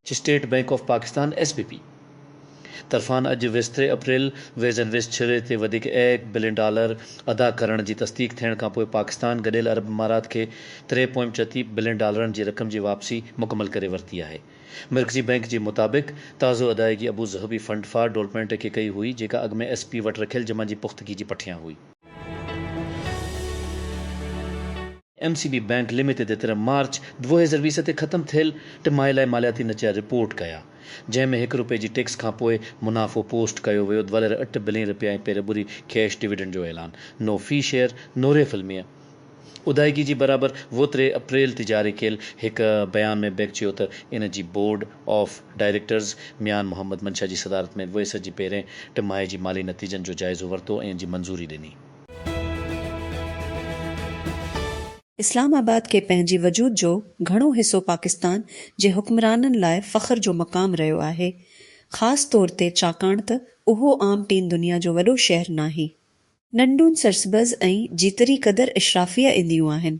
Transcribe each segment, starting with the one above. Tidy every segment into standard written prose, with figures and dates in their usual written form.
State bank of Pakistan SBP तरफ़ान अॼु 23 अप्रैल वेज़न ways छिरे ते वधीक $1 बिलियन अदा करण जी तस्दीक थियण खां पोइ पाकिस्तान गॾियल अरब इमारात खे $3.34 बिलियन जी रक़म जी वापसी मुकमल करे वरिती आहे। मर्कज़ी बैंक जे मुताबिक़ ताज़ो अदायगी अबू ज़हबी फंड फॉर डेवलपमेंट खे कई हुई, जेका अॻु में SP वटि रखियल जमा जी पुख़्तगी जी पुठियां हुई। MCB बैंक लिमिटेड जे तरफ़ मार्च 2020 ते ख़त्म थियल टिमाही लाइ मालियाती नतीजा रिपोर्ट कया, जंहिंमें ₹1 जी टैक्स खां पोइ मुनाफ़ो पोस्ट कयो वियो। $8 बिलियन ऐं पेरबुरी कैश डिविडेंड जो ऐलान। नो फी शेयर नोरे फ़िल्मीअ उदायगी जी बराबर 3 अप्रैल ते जारी कयल हिकु बयान में बैंक चयो त इन जी बोर्ड ऑफ डायरेक्टर्स मियान मोहम्मद मंशा जी सदारत में 2020 जी पहिरें टिमाही जी माली नतीजनि जो जाइज़ो वरितो ऐं इन जी मंज़ूरी ॾिनी। इस्लामाबाद खे पंहिंजी वजूद जो घणो हिसो पाकिस्तान जे हुक्मराननि लाइ फ़ख्र जो मक़ाम रहियो आहे, ख़ासि तौर ते छाकाणि त उहो आम टीन दुनिया जो वॾो शहर नाहे। नंढूं सरसबज़ ऐं जेतिरी क़दर इशराफिया ईंदियूं आहिनि,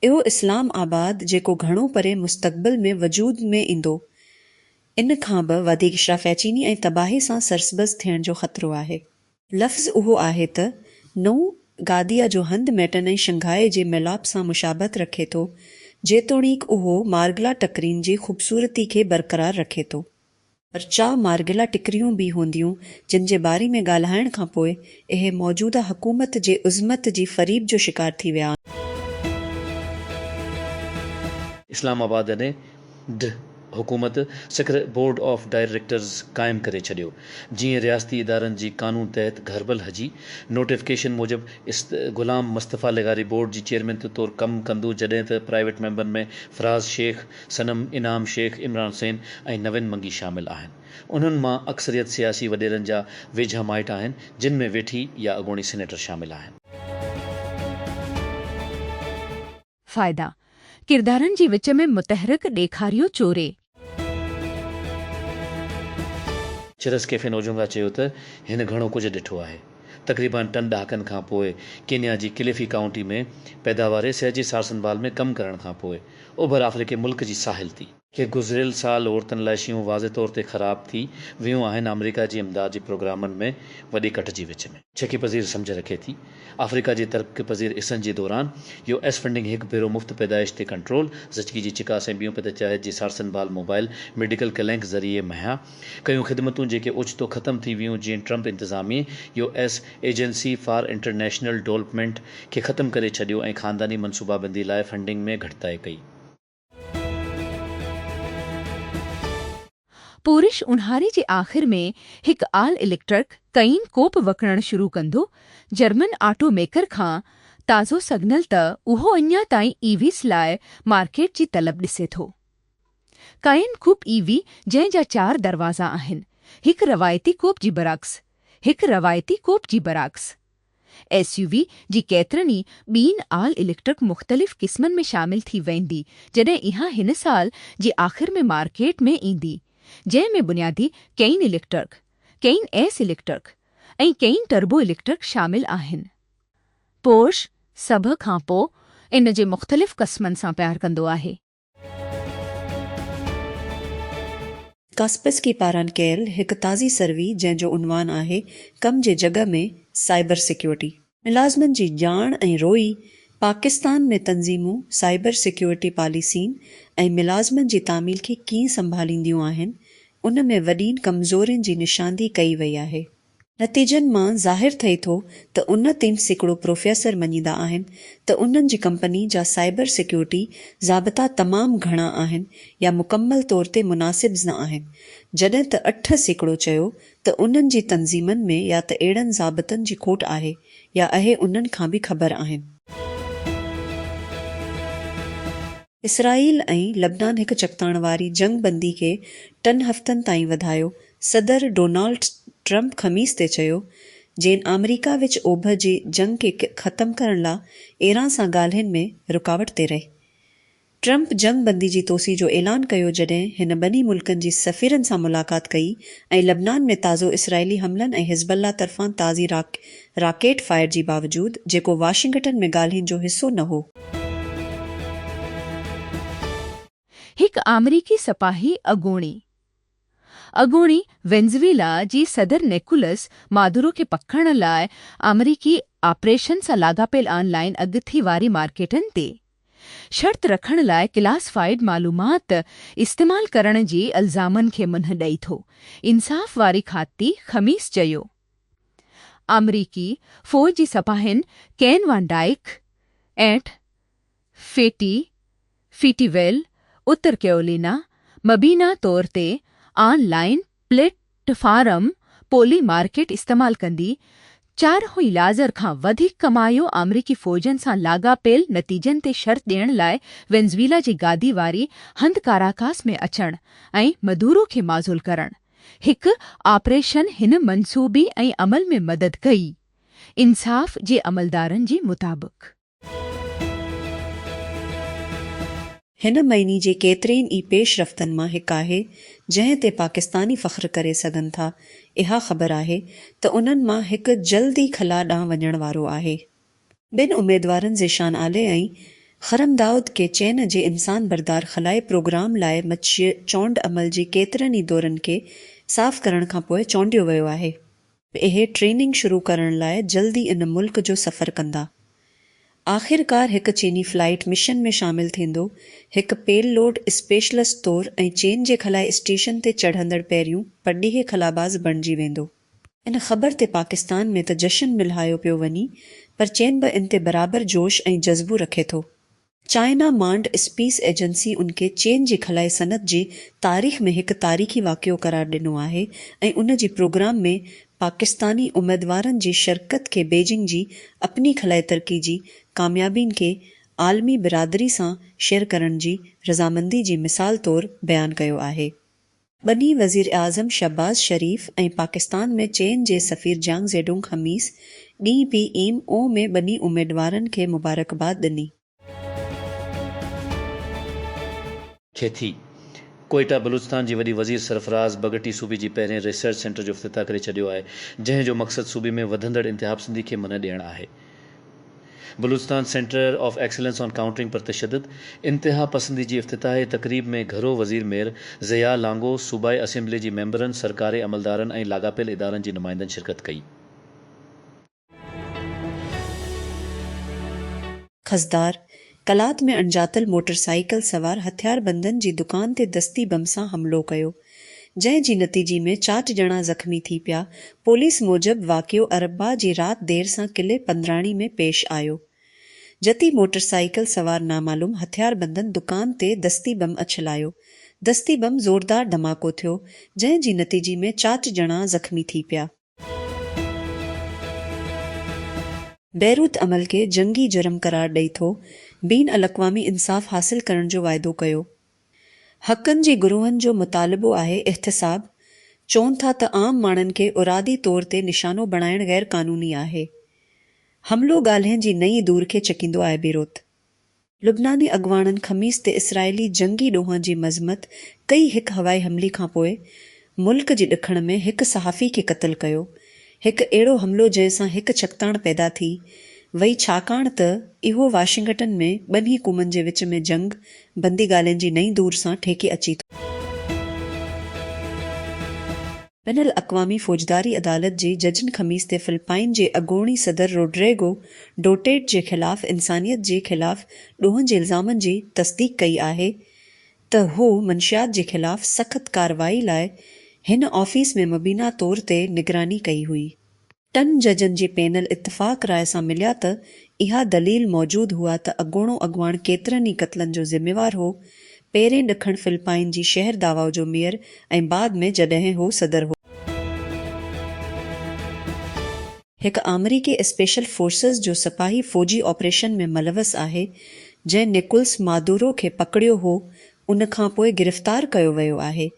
इहो इस्लाम आबाद जेको घणो परे मुस्तक़बिल में वजूद में ईंदो, इन खां बि वधीक इशराफियाचीनी ऐं तबाही सां सरसबज़ थियण जो ख़तरो आहे। लफ़्ज़ उहो आहे त नओं गादिया जो हंधि मैटन ऐं शंघाई जे मिलाप सां मुशाबत रखे थो, जेतोणीकि उहो मार्गला टकरीन जी ख़ूबसूरती खे बरक़रार रखे थो। पर मार्गिला टिकरियूं बि हूंदियूं जिन जे बारे में ॻाल्हाइण खां पोइ इहे मौजूदा हुकूमत जे उज़मत जी फ़रीब जो शिकार थी विया आहिनि। इस्लामाबाद ने हुकूमत सिक्रेट बोर्ड ऑफ डायरेक्टर्स क़ाइमु करे छॾियो, जीअं रियासती इदारनि जी क़ानून तहत घरबल हजी। नोटिफिकेशन मूजिबि ग़ुलाम मुस्तफ़ा लेगारी बोर्ड जी चेयरमैन के तौरु कमु कंदो, जॾहिं त प्राइवेट मेंबरनि में फ़राज़ शेख, सनम इनाम शेख, इमरान हुसैन ऐं नवीन मंगी शामिल आहिनि। उन्हनि मां अक्सरियत सियासी वॾेरनि जा वेझा माइट आहिनि, जिन में वेठी या अॻूणी सीनेटर शामिल आहिनि। फ़ाइदा किरदारनि जी विच में मुतहरिक ॾेखारियो चोरे। चिरस कैफे नोजुंगा चयो त हिन घणो कुझु ॾिठो आहे। तक़रीबन 3 ॾहाकनि खां पोइ केनिया जी क्लिफी काउंटी में पैदावार सियाजी सार संभाल में कमु करण खां पोइ ओभर अफ्रीकी मुल्क जी साहिल थी कि गुज़िरियल साल औरतुनि लाइ शयूं वाज़े तौर ते ख़राब थी वियूं आहिनि। अमेरिका जी इमदाद जी प्रोग्रामनि में वॾी कट जी विच में छकी पज़ीर सम्झ रखे थी। अफ्रीका जी तरक़ी पज़ीर इसन जे दौरान US फंडिंग हिकु भेरो मुफ़्त पैदाइश ते कंट्रोल, ज़चगी जी चिकास ऐं ॿियूं पंचायत जी सार संभाल मोबाइल मेडिकल क्लिनिक ज़रिए मुहैया कयूं ख़िदमतूं जेके ओचितो ख़त्म थी वियूं, जीअं ट्रंप इंतिज़ामिया US agency for international development खे ख़त्म करे छॾियो ऐं ख़ानदानी मनसूबाबंदी लाइ फंडिंग में घटिताई कई। पूरिश उन्हारी जे आख़िर में हिकु आल इलेक्ट्रिक कईन कोप वकिरणु शुरू कंदो। जर्मन ऑटो मेकर खां ताज़ो सिग्नल त उहो अञा ताईं EVs लाइ मार्केट जी तलब ॾिसे थो। कईन कूप EV जंहिं जा 4 दरवाज़ा आहिनि, हिकु रवायती कोप जी बरअक्स। SUV जी केतिरनि ॿीन आल इलेक्ट्रिक मुख़्तलिफ़ क़िस्मनि में शामिल थी वेंदी, जॾहिं इहा हिन साल जी आख़िर में मार्केट में ईंदी, जंहिं में बुनियादी केइन इलेक्ट्रिक, केइन एस इलेक्ट्रिक ऐं केइन टर्बो इलेक्ट्रिक शामिल आहिनि। पोर्श सभ खां पोइ इन जे मुख़्तलिफ़ क़िस्मनि सां प्यार कंदो आहे। कास्पेस्की पारां कयल हिकु ताज़ी सर्वी जंहिंजो उनवान आहे कम जे जॻह में साइबर सिक्योरिटी। मुलाज़िमनि जी ॼाण ऐं रोई पाकिस्तान में तंज़ीमूं साइबर सिक्योरिटी पॉलिसियुनि ऐं मुलाज़िमनि जी तामील खे कीअं संभालींदियूं आहिनि, उन में वॾीन कमज़ोरियुनि जी निशानदी कई वई आहे। नतीजनि मां ज़ाहिर थिए थो त 29% प्रोफेसर मञींदा आहिनि त उन्हनि जी कंपनी जा साइबर सिक्योरिटी ज़ाबिता तमामु घणा आहिनि या मुकमल तौर ते मुनासिब न आहिनि, जॾहिं त 8% चयो त उन्हनि जी तंज़ीमनि में या त अहिड़नि ज़ाबितनि जी खोट आहे या अहे उन्हनि खां बि ख़बर आहिनि। इसराईल ऐं लबनान हिकु चकताण वारी जंग बंदी खे 3 हफ़्तनि ताईं वधायो। सदर डोनाल्ड ट्रंप ख़मीस ते चयो जेन अमेरिका विच ओभर जी जंग खे ख़त्म करण लाइ ईरान सां ॻाल्हियुनि में रुकावट ते रहे। ट्रंप जंग बंदी जी तोसी जो ऐलान कयो जॾहिं हिन ॿिन्ही मुल्कनि जी सफ़ीरनि सां मुलाक़ात कई ऐं लबनान में ताज़ो इसराइली हमलनि ऐं हिज़बुल्लाह तरफ़ां ताज़ी राकेट फायर जी बावजूद, जेको वाशिंगटन में ॻाल्हियुनि जो हिसो न हो। हिकु अमरीकी सिपाही अॻूणी अॻूणी वेनेज़ुएला जी सदर निकोलस मादुरो खे पकड़ण लाइ अमरीकी ऑपरेशन सां लाॻापियल ऑनलाइन अॻिथी वारी मार्केटनि ते शर्त रखण लाइ क्लासिफाइड मालूमात इस्तेमाल करण जे इल्ज़ामनि खे मुंहुं ॾेई थो। इंसाफ़ वारी खाती ख़मीस चयो अमरीकी फ़ौज जी सपाहिन केन वान डाइक ऐं फीटीवेल उत्तर कैरोलिना मबीना तौर ते ऑनलाइन प्लेटफॉर्म पोली मार्केट इस्तेमाल कंदी 4 लाज़र खां वधीक कमायो अमरीकी फ़ौजनि सां लाॻापियल नतीजनि ते शर्त ॾियण लाइ वेनेज़ुएला जी गादी वारी हंध काराकास में अचण ऐं मदूरो खे माज़ूल करण। हिकु ऑपरेशन हिन मंसूबी ऐं अमल में मदद कई। इंसाफ़ जे अमलदारनि जे मुताबिक़ हिन महीने जे केतिरनि ई पेशरफ़्तनि मां हिकु आहे जंहिं ते पाकिस्तानी फ़ख्रु करे सघनि था। इहा ख़बर आहे त उन्हनि मां हिकु जल्दी खला ॾांहुं वञण वारो आहे। 2 उमेदवारनि ज़ेशान आले ऐं खरम दाऊद खे चीन जे इंसान बरदार खलाई प्रोग्राम लाइ मछी चोंड अमल जे केतिरनि ई दौरनि खे साफ़ करण खां पोइ चोंडियो वियो आहे। इहे ट्रेनिंग शुरू करण लाइ जल्दी इन मुल्क जो सफ़र कंदा। आख़िरकार हिकु चीनी फ्लाइट मिशन में शामिल थींदो, हिकु पेलोड स्पेशलिस्ट तौरु ऐं चीन जे खलाई स्टेशन ते चढ़ंदड़ पहिरियों पढ़ीह खलाबाज़ बणिजी वेंदो। इन ख़बर ते पाकिस्तान में त जशन मिलायो पियो वञे, पर चीन बि इन ते बराबरि जोश ऐं जज़्बो रखे थो। चाइना मांड स्पेस एजेंसी उनखे चीन जी खलाई सनत जी तारीख़ में हिकु तारीख़ी वाक़ियो करार ॾिनो आहे ऐं उन जी प्रोग्राम में पाकिस्तानी उमेदवारनि जी शिरकत खे बीजिंग जी अपनी खलाई तरक़ी जी कामयाबियुनि खे आलमी बिरादरी सां शेयर करण जी रज़ामंदी जी मिसाल तौरु बयानु कयो आहे। बनी वज़ीर आज़म शहबाज शरीफ़ ऐं पाकिस्तान में चीन जे सफ़ीर जांग ज़ेडोंग ख़मीस DPMO में बनी उमेदवारनि खे मुबारकबाद ॾिनी। खेती कोयटा बलूचिस्तान जी वॾी वज़ीर सरफराज़ बगटी सूबे जी पहिरें रिसर्च सेंटर जो इफ़्तिताह करे छॾियो आहे, जंहिं जो मक़सदु सूबे में वधंदड़ इंतिहा पसंदी खे मुनह ॾियणु आहे। Balochistan centre of excellence on countering परतशद्दुद इंतिहा पसंदी जी इफ़्तिताही तक़रीब में घरो वज़ीर मेयर ज़िया लांगो, सूबाई असेंबली जी मेंबरनि, सरकारी अमलदारनि ऐं लाॻापियल इदारनि जी नुमाइंदनि शिरकत कई। खसदार कलात में अणॼातल मोटरसाइकिल सवार हथियारबंदनि जी दुकान ते दस्ती बम सां हमलो कयो, जंहिं जी नतीजे में 4 ॼणा ज़ख़्मी थी पिया। पुलिस मूजिबि वाक़ियो अरबा जी राति देर सां किले पंद्राणी में पेश आयो, जती मोटरसाइकिल सवार नामालूम हथियारबंदनि दुकान ते दस्ती बम अछलायो। दस्ती बम ज़ोरदार धमाको थियो, जंहिं जी नतीजे में 4 ॼणा ज़ख़्मी थी पिया। बैरूत अमल खे जंगी जुर्म करार ॾेई थो, बीन अल-अक़वामी इंसाफ़ हासिल करण जो वाइदो कयो। हक़नि जी गुरूहनि जो मुतालिबो आहे एहतिसाब, चवनि था त आम माण्हुनि खे उरादी तौर ते निशानो बणाइण गैर क़ानूनी आहे। हमलो ॻाल्हियुनि जी नई दूर खे चकींदो आहे बेरोत। लुबनानी अॻवाननि ख़मीस ते इसराइली जंगी ॾोहनि जी मज़मत कई हिकु हवाई हमले खां पोइ मुल्क जे ॾखण में हिकु सहाफ़ी खे क़त्ल कयो। हिकु अहिड़ो हमिलो जंहिंसां हिकु चकताण पैदा थी वई, छाकाणि त इहो वाशिंगटन में ॿिनि हुकूमनि जे विच में जंग बंदी ॻाल्हियुनि जी नई दूर सां ठेके अची थो। बैनुल अक़वामी फ़ौजदारी अदालत जे जजनि ख़मीस ते फ़िलिपाइन जे अॻूणी सदर रोड्रिगो डोटेट जे ख़िलाफ़ इंसानियत जे ख़िलाफ़ ॾोहनि जे इल्ज़ामनि जी तस्दीक़ कई आहे त हू मंशियात जे ख़िलाफ़ सख़्त कार्रवाई लाइ हिन ऑफ़िस में मुबीना तौर ते निगरानी कई हुई। 2 जजनि जी पैनल इत्तिफ़ाक़ राय सां मिलिया त इहा दलील मौजूदु हुआ त अॻूणो अॻवान केतिरनि ई क़त्लनि जो ज़िम्मेवार हो, पहिरें ॾखण फ़िलिपाइन जी शहर दावाओ जो मेयर ऐं बाद में जॾहिं हो सदर हो। हिकु अमरीकी स्पेशल फोर्सेस जो सिपाही फ़ौजी ऑपरेशन में मलवस आहे, जंहिं निकोलस मादुरो खे पकड़ियो हो, उन खां पोइ गिरफ़्तार कयो वियो आहे,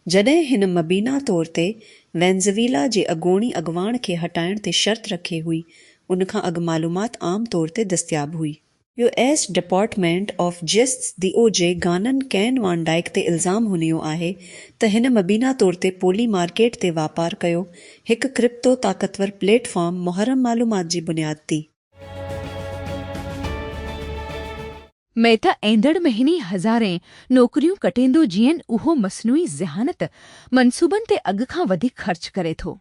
जॾहिं हिन मबीना तौर ते वेनेज़ुएला जे अॻूणी अॻवान खे हटाइण ते शर्त रखे हुई। उन खां अॻु मालूमात आम तौर ते दस्तियाब हुई। US department of justice DOJ गानन कैन वान डाइक ते इल्ज़ाम हुनियो आहे त हिन मबीना तौर ते पोली मार्केट ते वापार कयो, हिकु क्रिप्टो ताक़तवर प्लेटफॉर्म मुहर्रम मालूमात जी बुनियाद ते। में त एंदड़ महीने हज़ारें नौकरियूं कटेंदो जीअं उहो मसनूई ज़हानत मंसूबनि ते अॻु खां वधीक ख़र्च करे थो।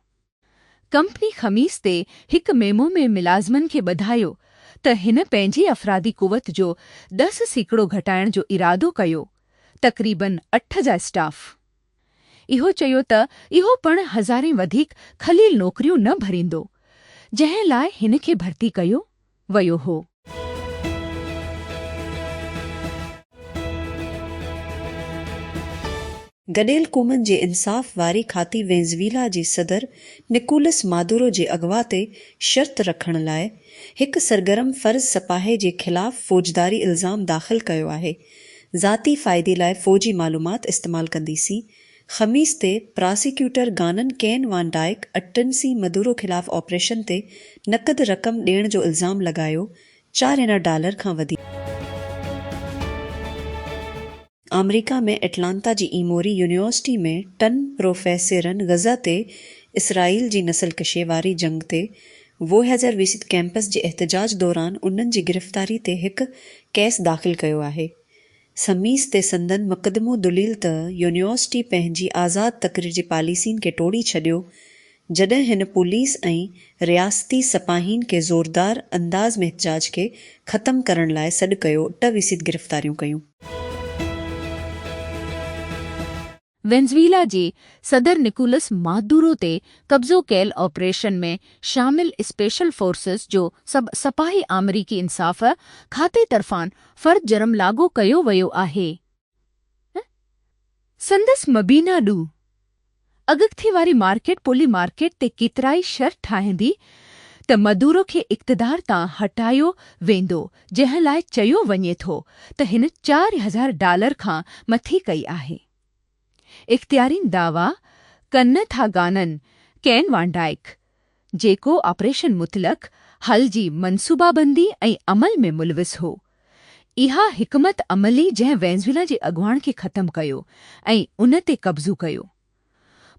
कंपनी ख़मीस ते हिकु मेमो में मुलाज़िमनि खे ॿुधायो त हिन पंहिंजी अफ़रादी क़ुवत जो 10% घटाइण जो इरादो कयो, तक़रीबन 8 स्टाफ। इहो चयो त इहो पिणु हज़ारें वधीक ख़लील नौकरियूं न भरींदो, जंहिं लाइ हिन खे भर्ती कयो वियो हो। गॾियल क़ौमुनि जे इंसाफ़ वारी खाती वेनेज़ुएला जे सदर निकोलस मादुरो जे अगवा ते शर्त रखण लाइ हिकु सरगर्म फ़र्ज़ सपाहे जे ख़िलाफ़ फ़ौजदारी इल्ज़ाम दाख़िल कयो आहे। ज़ाती फ़ाइदे लाइ फ़ौजी मालूमात इस्तेमाल कंदीसी। ख़मीस ते प्रोसिक्यूटर गानन केन वान डाइक अटनसी मदुरो ख़िलाफ़ ऑपरेशन ते नक़द रक़म ॾियण जो इल्ज़ाम लॻायो, $4 खां वधीक। अमेरिका में एटलांटा जी इमोरी यूनिवर्सिटी में 10 प्रोफेसरनि ग़ज़ा ते इसराइल जी नस्लकशी वारी जंग ते 2020 कैंपस जे एहतजाज दौरान उन्हनि जी गिरफ़्तारी ते हिकु केस दाख़िल कयो आहे। ख़मीस ते संदन मुक़दमो दलील त यूनिवर्सिटी पंहिंजी आज़ाद तक़रीर जी पॉलिसियुनि खे टोड़ी छॾियो, जॾहिं हिन पुलिस ऐं रियासती सपाहीन खे ज़ोरदार अंदाज़ में एहतजाज खे ख़तमु करण लाइ सॾु कयो। 20 गिरफ़्तारियूं कयूं। वेनेज़ुएला जे सदर निकोलस मादुरो ते कब्ज़ो कयल ऑपरेशन में शामिल स्पेशल फोर्सेस जो सपाही अमरीकी इंसाफ़ खाते तरफ़ां फ़र्द जरम लागू कयो वियो आहे। संदसि मबीना ॾू अॻकथी वारी मार्केट पोली मार्केट ते केतिराई शर्त ठाहींदी त मदुरो खे इक़्तिदार तां हटायो वेंदो, जंहिं लाइ चयो वञे थो त हिन $4,000 खां मथे कई आहे। इख़्तियारीन दावा कनि था गानन केन वान डाइक, जेको ऑपरेशन मुतलक़ हल जी मनसूबाबंदी ऐं अमल में मुलविस हो। इहा हिकमत अमली जंहिं वेनेज़ुएला जे अॻुवाण खे ख़तमु कयो ऐं उन ते कब्ज़ो कयो।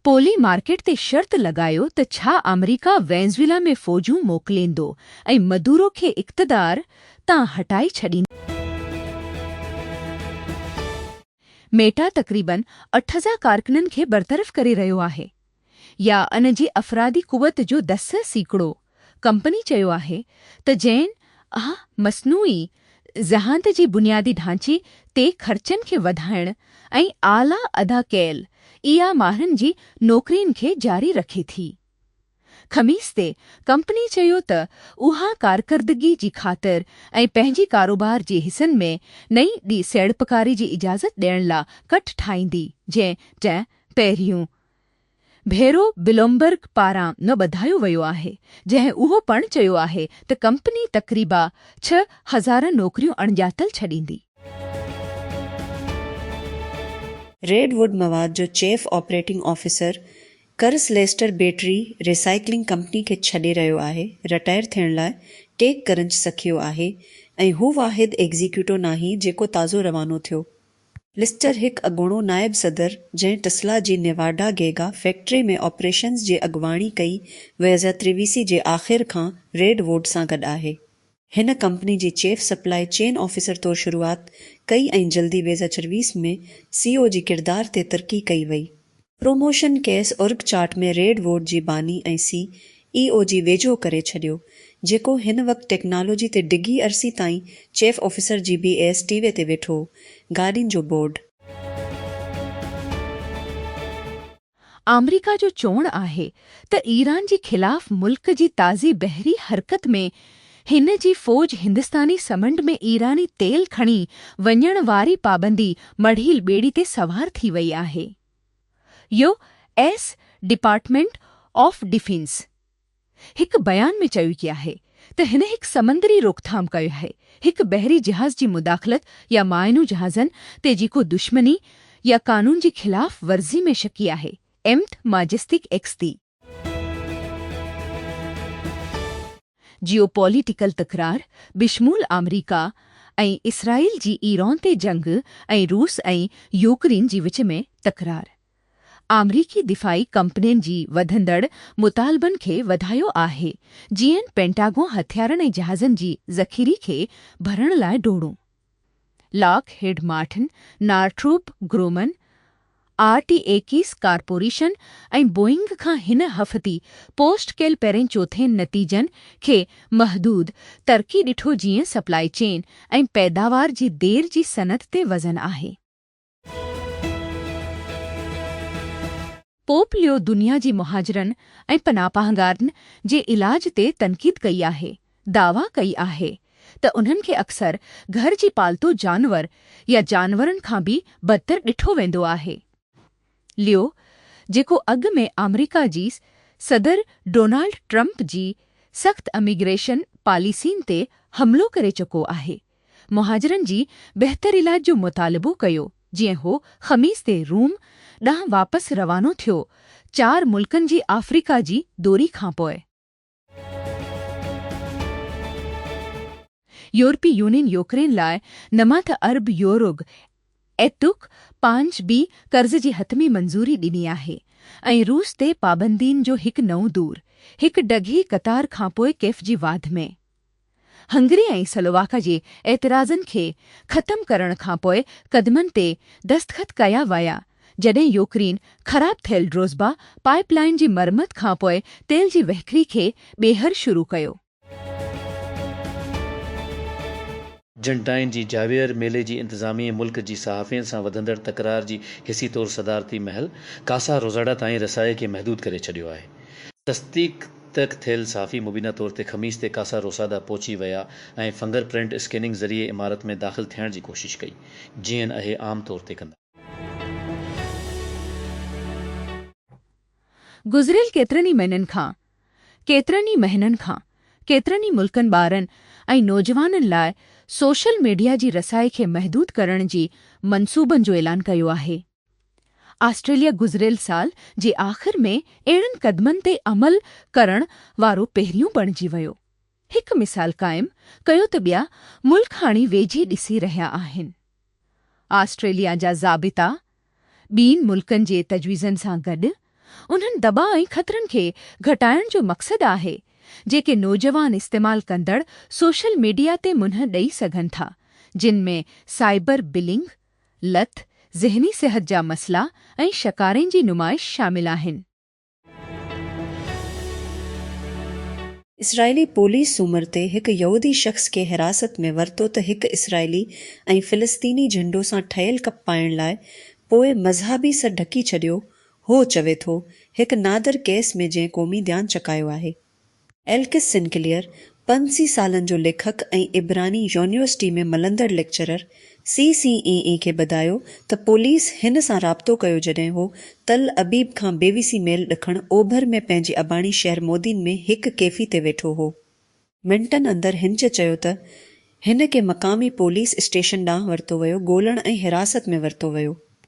पोली मार्केट ते शर्त लॻायो त छा अमेरिका वेनेज़ुएला में फ़ौजूं मोकिलींदो ऐं मदुरो खे इक़्तिदार तां हटाए छॾींदो। मेटा तक़रीबन 8000 कारकुननि खे बरतरफ़ करे रहियो आहे, या इन जी अफ़रादी क़ुवत जो 10%। कंपनी चयो आहे त जैन मसनूई ज़हानत जी बुनियादी ढांचे ते ख़र्चनि खे वधाइण ऐं आला अदा कयल इहा माहिरनि जी नौकरियुनि खे जारी रखे थी। ख़मीस ते कंपनी चयो त उहा कारकर्दगी जी ख़ातिर ऐं पंहिंजी कारोबार जे हिसनि में नई सीड़पकारी जी इजाज़त ॾियण लाइ कट ठाहींदी, जंहिं पहिरियों भेरो ब्लूमबर्ग पारां न ॿुधायो वियो आहे, जंहिं उहो पिणु चयो आहे त कंपनी तक़रीबा 6000 नौकरियूं अणॼातल छॾींदी। रेडवुड मवाद जो चीफ ऑपरेटिंग ऑफिसर कर्स लेस्टर बैटरी रिसाइक्लिंग कंपनी खे छॾे रहियो आहे। रिटायर थियण लाइ टेक करण सखियो आहे ऐं हू वाहिद एग्ज़ीक्यूटिव नाही जेको ताज़ो रवानो थियो। लिस्टर हिकु अॻूणो नायब सदर जंहिं टेस्ला जी नेवाडा गेगा फैक्ट्री में ऑपरेशन्स जे अॻुवाणी कई 2023 जे आख़िर खां रेडवुड सां गॾु आहे। हिन कंपनी जी चीफ सप्लाई चेन ऑफिसर तौरु शुरूआत कई ऐं जल्दी 2024 में CEO जी किरदार ते तरक़ी कई वई। प्रोमोशन केस ऑर्ग चार्ट में रेडवुड जी बानी ऐं CEO जी वेझो करे छॾियो, जेको हिन वक़्तु टेक्नोलॉजी ते डिघी अरसी ताईं चीफ ऑफिसर GBS टीवे ते वेठो। गाॾियुनि जो बोर्ड। अमेरिका जो चवणु आहे त ईरान जे ख़िलाफ़ मुल्क जी ताज़ी बहरी हरकत में हिन जी फ़ौज हिंदुस्तानी समंड में ईरानी तेल खणी वञण वारी पाबंदी मढ़ील ॿेड़ी ते सवार थी वई आहे। US डिपार्टमेंट ऑफ डिफेंस हिकु बयान में चयो आहे त हिन हिकु समंदरी रोकथाम कयो आहे, हिकु बहरी जहाज़ जी मुदाख़लत या माइनू जहाज़नि ते जेको दुश्मनी या कानून जी ख़िलाफ़ वर्ज़ी में शकी आहे। एम्थ माजेस्टिक एक्सती जियोपॉलिटिकल तकरार बिशमूल अमेरिका ऐं इसराइल जी ईरान ते जंग ऐं रूस ऐं यूक्रेन जी विच में तकरार अमरीकी दिफ़ाई कंपनियुनि जी वधंदड़ मुतालबनि खे वधायो आहे, जीअं पेंटागो हथियारनि ऐं जहाज़नि जी ज़ख़ीरे खे भरण लाइ डोड़ो। Lockheed Martin, Northrop Grumman, RT-21 corporation ऐं बोइंग खां हिन हफ़्ती पोस्ट कयल पहिरें चोथें नतीजनि खे महदूद तरक़ी ॾिठो जीअं सप्लाई चेन ऐं पैदावार जी देर जी सनत ते वज़न आहे। पोप लियो दुनिया जी मुहाजिरनि ऐं पनाहगारनि जे इलाज ते तनक़ीद कई आहे, दावा कई आहे त उन्हनि खे अक्सर घर जी पालतू जानवर या जानवरनि खां बि बदतर ॾिठो वेंदो आहे। लियो, जेको अॻु में अमेरिका जी सदर डोनाल्ड ट्रंप जी सख़्त इमिग्रेशन पॉलिसियुनि ते हमिलो करे चुको आहे, मुहाजिरनि जी बहितर इलाज जो मुतालिबो कयो जीअं हो ख़मीस ते रूम ॾांहुं वापसि रवानो थियो, 4 मुल्कनि जी अफ्रीका जी दौरी खां पोइ। यूरोपीय यूनियन यूक्रेन लाइ नमात अरब यूरो एतुक 5 कर्ज़ जी हतमी मंज़ूरी ॾिनी आहे ऐं रूस ते पाबंदियुनि जो हिकु नओं दौर, हिकु डघी कतार खां पोइ कैफ जी वाध में। हंगरी ऐं स्लोवाका जे एतिराज़नि खे ख़तमु करण खां पोइ क़दमनि ते दस्तख़त कया विया, जॾहिं यूक्रेन ख़राब थियल ड्रोज़बा पाइपलाइन जी मरमत खां पोइ तेल जी वहिकरी खे ॿीहर शुरू कयो। जंटाइन जी जावियर मेले जी इंतज़ामिया मुल्क जी सहाफ़ियुनि सां वधंदड़ तकरार जी हिसी तौरु सदारती महल कासा रोज़ाड़ा ताईं रसाए खे महदूद करे छॾियो आहे। तस्दीक तक थियल सहाफ़ी मुबीना तौर ते ख़मीस ते कासा रोसादा पहुची विया ऐं फिंगरप्रिंट स्कैनिंग ज़रिए इमारत में दाख़िल थियण जी कोशिश कई, जीअं अहे आम तौर ते कंदा। गुज़िरियल केतिरनि महीननि खां केतिरनि मुल्कनि ॿारनि ऐं नौजवाननि लाइ सोशल मीडिया जी रसाई खे महदूद करण जी मंसूबनि जो ऐलान कयो आहे। ऑस्ट्रेलिया गुज़िरियल साल जे आख़िर में अहिड़नि क़दमनि ते अमल करण वारो पहिरियों बणिजी वियो। हिकु मिसाल क़ाइमु कयो त ॿिया मुल्क हाणे वेझे ॾिसी रहिया आहिनि। ऑस्ट्रेलिया जा ज़ाबिता ॿियनि मुल्कनि जे तजवीज़नि सां गॾु उन्हनि दॿा ऐं ख़तरनि खे घटाइण जो मक़सदु आहे जेके नौजवान इस्तेमाल कंदड़ सोशल मीडिया ते मुंहं ॾेई सघनि था, जिन में साइबर बिलिंग, लत, ज़हनी सिहत जा मसइला ऐं शकारनि जी नुमाइश शामिल आहिनि। इसराइली पोलीस सूमर ते हिकु यहूदी शख़्स खे हिरासत में वरितो त हिकु इसराइली ऐं फ़िलिस्तीनी झंडो सां ठहियल कप पाइण लाइ पोइ मज़हबी सां ढकी छॾियो हो, चवे थो, हिकु नादर केस में जंहिं क़ौमी ध्यानु चकायो आहे। एल्किस सिनक्लियर 85 सालनि जो लेखक ऐं इब्रानी यूनिवर्सिटी में मलंदड़ लेक्चरर CCEE खे ॿुधायो त पुलिस हिन सां राब्तो कयो जॾहिं हो तल अबीब खां बेविसी मेल ॾखण ओभर में पंहिंजी अबाणी शहर मोदीन में हिकु कैफ़ी ते वेठो हो। मिंटनि अंदरि हिंच चयो त हिन खे मक़ामी पुलिस स्टेशन ॾांहुं वरितो वियो, ॻोल्हण ऐं हिरासत में वरितो वियो।